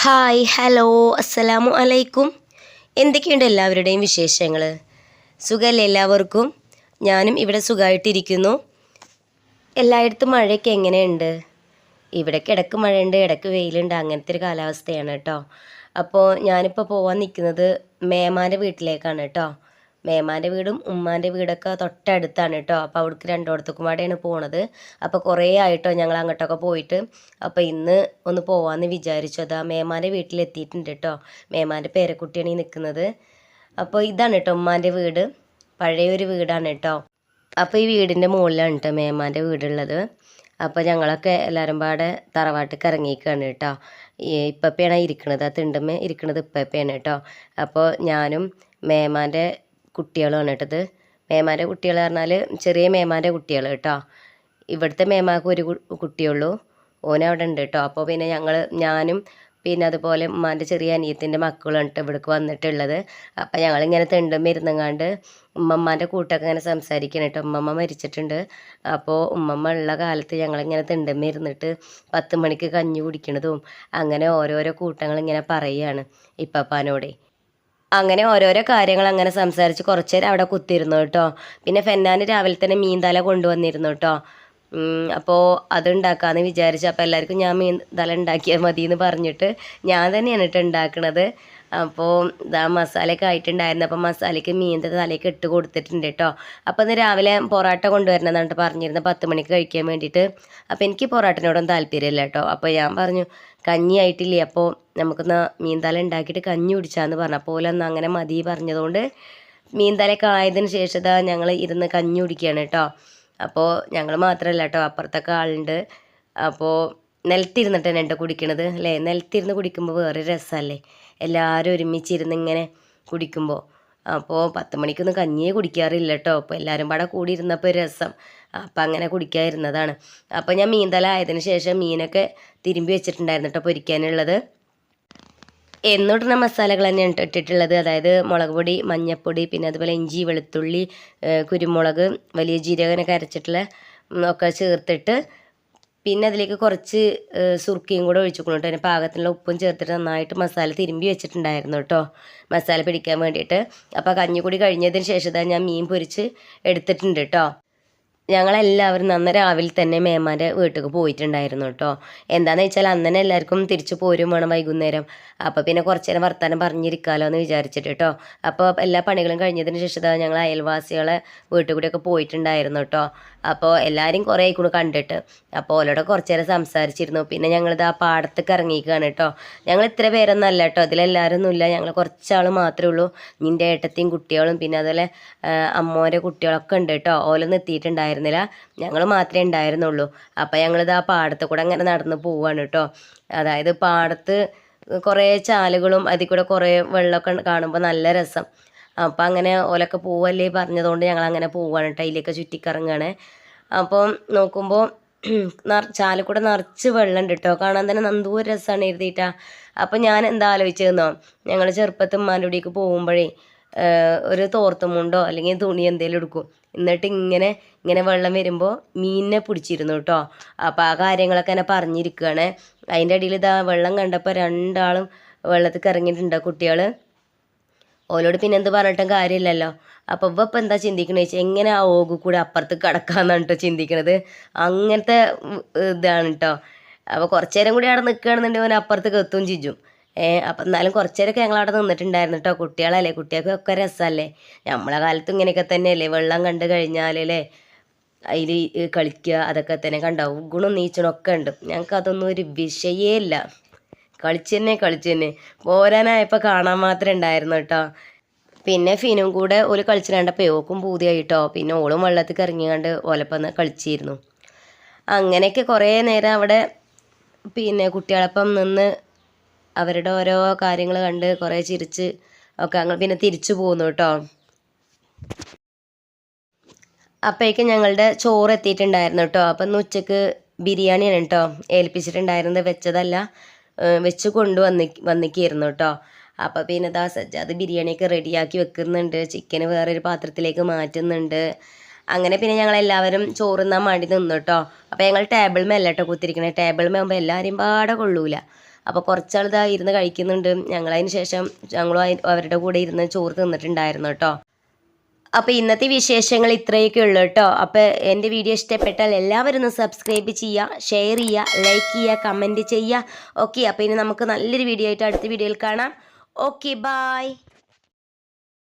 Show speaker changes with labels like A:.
A: Hi hello അസ്സലാമു അലൈക്കും. എന്തൊക്കെയുണ്ട് എല്ലാവരുടെയും വിശേഷങ്ങൾ? സുഖമല്ലേ എല്ലാവർക്കും? ഞാനും ഇവിടെ സുഖമായിട്ടിരിക്കുന്നു. എല്ലായിടത്തും മഴയൊക്കെ എങ്ങനെയുണ്ട്? ഇവിടേക്ക് ഇടയ്ക്ക് മഴയുണ്ട്, ഇടയ്ക്ക് വെയിലുണ്ട്, അങ്ങനത്തെ ഒരു കാലാവസ്ഥയാണ് കേട്ടോ. അപ്പോൾ ഞാനിപ്പോൾ പോകാൻ നിൽക്കുന്നത് മേമാൻ്റെ വീട്ടിലേക്കാണ് കേട്ടോ. മേമാൻ്റെ വീടും ഉമ്മാൻ്റെ വീടൊക്കെ തൊട്ടടുത്താണ് കേട്ടോ. അപ്പോൾ അവിടേക്ക് രണ്ടിടത്തേക്കും കൂടെയാണ് പോണത്. അപ്പോൾ കുറേ ആയിട്ടോ ഞങ്ങൾ അങ്ങോട്ടൊക്കെ പോയിട്ട്. അപ്പോൾ ഇന്ന് ഒന്ന് പോകാമെന്ന് വിചാരിച്ചു. അതാ മേമാൻ്റെ വീട്ടിലെത്തിയിട്ടുണ്ട് കേട്ടോ. മേമാൻ്റെ പേരക്കുട്ടിയാണ് ഈ നിൽക്കുന്നത്. അപ്പോൾ ഇതാണ് കേട്ടോ ഉമ്മാൻ്റെ വീട്, പഴയൊരു വീടാണ് കേട്ടോ. അപ്പോൾ ഈ വീടിൻ്റെ മുകളിലാണ് കേട്ടോ മേമാൻ്റെ വീടുള്ളത്. അപ്പോൾ ഞങ്ങളൊക്കെ എല്ലാവരും പാടെ തറവാട്ടിലേക്ക് ഇറങ്ങിയിരിക്കുകയാണ് കേട്ടോ. ഇപ്പപ്പയാണ് ഇരിക്കണത്, ആ തിണ്ടുമ്മേ ഇരിക്കണത് ഇപ്പപ്പയാണ് കേട്ടോ. അപ്പോൾ ഞാനും മേമാൻ്റെ കുട്ടികളുമാണ് കേട്ടത്. മേമാൻ്റെ കുട്ടികൾ പറഞ്ഞാൽ ചെറിയ മേമാൻ്റെ കുട്ടികൾ കേട്ടോ. ഇവിടുത്തെ മേമാക്ക് ഒരു കുട്ടിയുള്ളൂ, ഓനവിടെ ഉണ്ട് കേട്ടോ. അപ്പോൾ പിന്നെ ഞാനും പിന്നെ അതുപോലെ ഉമ്മാൻ്റെ ചെറിയ അനിയത്തിൻ്റെ മക്കളാണ് കേട്ടോ ഇവിടേക്ക് വന്നിട്ടുള്ളത്. അപ്പം ഞങ്ങളിങ്ങനെ തെണ്ടും ഇരുന്നങ്ങാണ്ട് ഉമ്മമ്മാൻ്റെ കൂട്ടൊക്കെ ഇങ്ങനെ സംസാരിക്കണം കേട്ടോ. ഉമ്മമ്മ മരിച്ചിട്ടുണ്ട്. അപ്പോൾ ഉമ്മമ്മ ഉള്ള കാലത്ത് ഞങ്ങളിങ്ങനെ തെണ്ടും ഇരുന്നിട്ട് 10 മണിക്ക് കഞ്ഞി കുടിക്കണതും അങ്ങനെ ഓരോരോ കൂട്ടങ്ങൾ ഇങ്ങനെ പറയുകയാണ് ഇപ്പപ്പാനോടെ. അങ്ങനെ ഓരോരോ കാര്യങ്ങൾ അങ്ങനെ സംസാരിച്ച് കുറച്ച് നേരം അവിടെ കുത്തിയിരുന്നു കേട്ടോ. പിന്നെ ഫെന്നാൻ രാവിലെ തന്നെ മീൻ തല കൊണ്ടുവന്നിരുന്നു കേട്ടോ. അപ്പോൾ അതുണ്ടാക്കാമെന്ന് വിചാരിച്ചു. അപ്പോൾ എല്ലാവർക്കും ഞാൻ മീൻ തല ഉണ്ടാക്കിയാൽ മതി എന്ന് പറഞ്ഞിട്ട് ഞാൻ തന്നെയാണ് കേട്ടോ ഉണ്ടാക്കണത്. അപ്പോൾ ഇതാ മസാലയൊക്കെ ആയിട്ടുണ്ടായിരുന്നു. അപ്പോൾ മസാലയ്ക്ക് മീനിൻ്റെ തലയൊക്കെ ഇട്ട് കൊടുത്തിട്ടുണ്ട് കേട്ടോ. അപ്പോൾ ഇന്ന് രാവിലെ പൊറോട്ട കൊണ്ടുവരണമെന്നാണ് പറഞ്ഞിരുന്നത് 10 മണിക്ക് കഴിക്കാൻ വേണ്ടിയിട്ട്. അപ്പോൾ എനിക്ക് പൊറോട്ടനോടൊന്നും താല്പര്യമില്ല കേട്ടോ. അപ്പോൾ ഞാൻ പറഞ്ഞു കഞ്ഞി ആയിട്ടില്ലേ, അപ്പോൾ നമുക്കൊന്ന് മീൻ തല ഉണ്ടാക്കിയിട്ട് കഞ്ഞി കുടിച്ചാന്ന് പറഞ്ഞു. അപ്പോൾ ഓലൊന്ന് അങ്ങനെ മതി പറഞ്ഞതുകൊണ്ട് മീൻ തലയൊക്കെ ആയതിന് ശേഷം ഞങ്ങൾ ഇരുന്ന് കഞ്ഞി കുടിക്കുകയാണ് കേട്ടോ. അപ്പോൾ ഞങ്ങൾ മാത്രമല്ല കേട്ടോ, അപ്പുറത്തൊക്കെ ആളുണ്ട്. അപ്പോൾ നിലത്തിരുന്നിട്ട് തന്നെ കേട്ടോ കുടിക്കണത് അല്ലേ. നിലത്തിരുന്ന് കുടിക്കുമ്പോൾ വേറെ രസമല്ലേ, എല്ലാവരും ഒരുമിച്ചിരുന്ന് ഇങ്ങനെ കുടിക്കുമ്പോൾ. അപ്പോൾ 10 മണിക്കൊന്നും കഞ്ഞിയെ കുടിക്കാറില്ല കേട്ടോ. അപ്പോൾ എല്ലാവരും പാടെ കൂടി ഇരുന്നപ്പോൾ രസം, അപ്പം അങ്ങനെ കുടിക്കാതിരുന്നതാണ്. അപ്പോൾ ഞാൻ മീൻ തല ആയതിന് ശേഷം മീനൊക്കെ തിരുമ്പി വെച്ചിട്ടുണ്ടായിരുന്നു കേട്ടോ പൊരിക്കാനുള്ളത്. എന്നിടുന്ന മസാലകൾ തന്നെയാണ് ഇട്ടിട്ടുള്ളത്. അതായത് മുളക് പൊടി, മഞ്ഞൾപ്പൊടി, പിന്നെ അതുപോലെ ഇഞ്ചി, വെളുത്തുള്ളി, കുരുമുളക്, വലിയ ജീരകനൊക്കെ അരച്ചിട്ടുള്ള ഒക്കെ ചേർത്തിട്ട് പിന്നെ അതിലേക്ക് കുറച്ച് സുർക്കയും കൂടെ ഒഴിച്ചിക്കണം കേട്ടോ. അതിന് പാകത്തിനുള്ള ഉപ്പും ചേർത്തിട്ട് നന്നായിട്ട് മസാല തിരുമ്പി വെച്ചിട്ടുണ്ടായിരുന്നു കേട്ടോ, മസാല പിടിക്കാൻ വേണ്ടിയിട്ട്. അപ്പോൾ കഞ്ഞിക്കൂടി കഴിഞ്ഞതിന് ശേഷം ഞാൻ മീൻ പൊരിച്ച് എടുത്തിട്ടുണ്ട് കേട്ടോ. ഞങ്ങളെല്ലാവരും നന്ന രാവിലെ തന്നെ മേമാൻ്റെ വീട്ടിലേക്ക് പോയിട്ടുണ്ടായിരുന്നു കേട്ടോ. എന്താണെന്ന് വെച്ചാൽ അന്ന് തന്നെ എല്ലാവർക്കും തിരിച്ചു പോരും വേണം വൈകുന്നേരം. അപ്പോൾ പിന്നെ കുറച്ച് നേരം വർത്താനം പറഞ്ഞിരിക്കാമല്ലോ എന്ന് വിചാരിച്ചിട്ട് കേട്ടോ. അപ്പോൾ എല്ലാ പണികളും കഴിഞ്ഞതിന് ശേഷം ഞങ്ങൾ അയൽവാസികളെ വീട്ടിൽ കൂടെയൊക്കെ പോയിട്ടുണ്ടായിരുന്നു കേട്ടോ. അപ്പോൾ എല്ലാവരും കുറേ ആയിക്കൂടെ കണ്ടിട്ട്. അപ്പോൾ ഓലോടെ കുറച്ച് നേരം സംസാരിച്ചിരുന്നു. പിന്നെ ഞങ്ങളിത് ആ പാടത്തേക്ക് ഇറങ്ങിയിരിക്കുകയാണ് കേട്ടോ. ഞങ്ങൾ ഇത്ര പേരൊന്നും അല്ല കേട്ടോ, ഇതിലെല്ലാവരും ഒന്നുമില്ല, ഞങ്ങൾ കുറച്ചാൾ മാത്രമേ ഉള്ളൂ. നിൻ്റെ ഏട്ടത്തെയും കുട്ടികളും പിന്നെ അതുപോലെ അമ്മോൻ്റെ കുട്ടികളൊക്കെ ഉണ്ട് കേട്ടോ. ഓലൊന്നും എത്തിയിട്ടുണ്ടായിരുന്നില്ല, ഞങ്ങൾ മാത്രമേ ഉണ്ടായിരുന്നുള്ളൂ. അപ്പോൾ ഞങ്ങളിത് ആ പാടത്ത് കൂടെ അങ്ങനെ നടന്ന് പോവുകയാണ് കേട്ടോ. അതായത് പാടത്ത് കുറേ ചാലുകളും അതിൽ കൂടെ കുറേ വെള്ളമൊക്കെ കാണുമ്പോൾ നല്ല രസം. അപ്പം അങ്ങനെ ഓലൊക്കെ പോവല്ലേ പറഞ്ഞതുകൊണ്ട് ഞങ്ങൾ അങ്ങനെ പോവുകയാണ് കേട്ടോ. അതിലേക്ക് ചുറ്റിക്കറങ്ങുകയാണ്. അപ്പം നോക്കുമ്പോൾ ചാലിൽ കൂടെ നിറച്ച് വെള്ളം ഉണ്ട് കേട്ടോ. കാണാൻ തന്നെ നന്തൂർ രസമാണ് എഴുതിയിട്ടാ. അപ്പം ഞാൻ എന്താ ആലോചിച്ചതെന്നോ, ഞങ്ങൾ ചെറുപ്പത്തിൽ ഉമ്മാൻ്റെ കൂടിക്ക് പോകുമ്പോഴേ ഒരു തോർത്തുമുണ്ടോ അല്ലെങ്കിൽ തുണി എന്തെങ്കിലും എടുക്കും. എന്നിട്ട് ഇങ്ങനെ വെള്ളം വരുമ്പോൾ മീനിനെ പിടിച്ചിരുന്നു കേട്ടോ. അപ്പോൾ ആ കാര്യങ്ങളൊക്കെ എന്നെ പറഞ്ഞിരിക്കുകയാണ്. അതിൻ്റെ ഇടയിൽ ഇതാ വെള്ളം കണ്ടപ്പോൾ രണ്ടാളും വെള്ളത്തിൽ ഇറങ്ങിയിട്ടുണ്ട് കുട്ടികൾ. ഓലോട് പിന്നെ എന്ത് പറഞ്ഞിട്ടും കാര്യമില്ലല്ലോ. അപ്പോൾ ഇപ്പം എന്താ ചിന്തിക്കണത് വെച്ചാൽ എങ്ങനെ ആ ഓഗു കൂടെ അപ്പുറത്ത് കിടക്കാമെന്നാണ് കേട്ടോ ചിന്തിക്കണത്. അങ്ങനത്തെ ഇതാണ് കേട്ടോ. അപ്പോൾ കുറച്ച് നേരം കൂടി അവിടെ നിൽക്കുകയാണെന്നുണ്ടെങ്കിൽ അവൻ അപ്പുറത്തേക്ക് എത്തും ചിജും. അപ്പം എന്നാലും കുറച്ച് നേരമൊക്കെ ഞങ്ങൾ അവിടെ നിന്നിട്ടുണ്ടായിരുന്നു കേട്ടോ. കുട്ടികളല്ലേ, കുട്ടികൾക്കൊക്കെ രസമല്ലേ. നമ്മളെ കാലത്തും ഇങ്ങനെയൊക്കെ തന്നെയല്ലേ, വെള്ളം കണ്ടു കഴിഞ്ഞാലല്ലേ അതിൽ കളിക്കുക, അതൊക്കെ തന്നെ കണ്ടാവും. ഗുണം നീച്ചണമൊക്കെ ഉണ്ട്. ഞങ്ങൾക്ക് അതൊന്നും ഒരു വിഷയേ ഇല്ല, കളിച്ച് തന്നെ പോരാനായപ്പോൾ കാണാൻ മാത്രമേ ഉണ്ടായിരുന്നു കേട്ടോ. പിന്നെ ഫിനും കൂടെ ഒരു കളിച്ച് കണ്ടപ്പോൾ ഓക്കും പൂതിയായിട്ടോ. പിന്നെ ഓളും വെള്ളത്തിൽ ഇറങ്ങിയാണ്ട് ഓലപ്പന്ന് കളിച്ചിരുന്നു. അങ്ങനെയൊക്കെ കുറേ നേരം അവിടെ പിന്നെ കുട്ടികളൊപ്പം നിന്ന് അവരുടെ ഓരോ കാര്യങ്ങൾ കണ്ട് കുറേ ചിരിച്ച് ഒക്കെ ഞങ്ങൾ പിന്നെ തിരിച്ചു പോന്നു കേട്ടോ. അപ്പോഴേക്കും ഞങ്ങളുടെ ചോറ് എത്തിയിട്ടുണ്ടായിരുന്നു കേട്ടോ. അപ്പം ഇന്ന് ഉച്ചക്ക് ബിരിയാണിയാണ് കേട്ടോ ഏൽപ്പിച്ചിട്ടുണ്ടായിരുന്നത്, വെച്ചതല്ല, വെച്ച് വന്നിക്കായിരുന്നു കേട്ടോ. അപ്പോൾ പിന്നെ സജ്ജാദ് ബിരിയാണിയൊക്കെ റെഡിയാക്കി വെക്കുന്നുണ്ട്, ചിക്കന് വേറൊരു പാത്രത്തിലേക്ക് മാറ്റുന്നുണ്ട്. അങ്ങനെ പിന്നെ ഞങ്ങളെല്ലാവരും ചോറുന്നാൻ വേണ്ടി നിന്നു കേട്ടോ. അപ്പോൾ ഞങ്ങൾ ടേബിൾ മേല്ല കേട്ടോ കുത്തിരിക്കണേ. ടേബിൾ മേകുമ്പോൾ എല്ലാവരെയും പാടെ കൊള്ളൂല. അപ്പോൾ കുറച്ചാൾ ഇതാ ഇരുന്ന് കഴിക്കുന്നുണ്ട്. ഞങ്ങളതിന് ശേഷം ഞങ്ങളും അവരുടെ കൂടെ ഇരുന്ന് ചോറ് തിന്നിട്ടുണ്ടായിരുന്നു കേട്ടോ. അപ്പോൾ ഇന്നത്തെ വിശേഷങ്ങൾ ഇത്രയൊക്കെ ഉള്ളൂ കേട്ടോ. അപ്പോൾ എൻ്റെ വീഡിയോ ഇഷ്ടപ്പെട്ടാൽ എല്ലാവരും ഒന്ന് സബ്സ്ക്രൈബ് ചെയ്യുക, ഷെയർ ചെയ്യുക, ലൈക്ക് ചെയ്യുക, കമൻറ്റ് ചെയ്യുക. ഓക്കെ, അപ്പോൾ ഇനി നമുക്ക് നല്ലൊരു വീഡിയോ ആയിട്ട് അടുത്ത വീഡിയോയിൽ കാണാം. Okay, bye.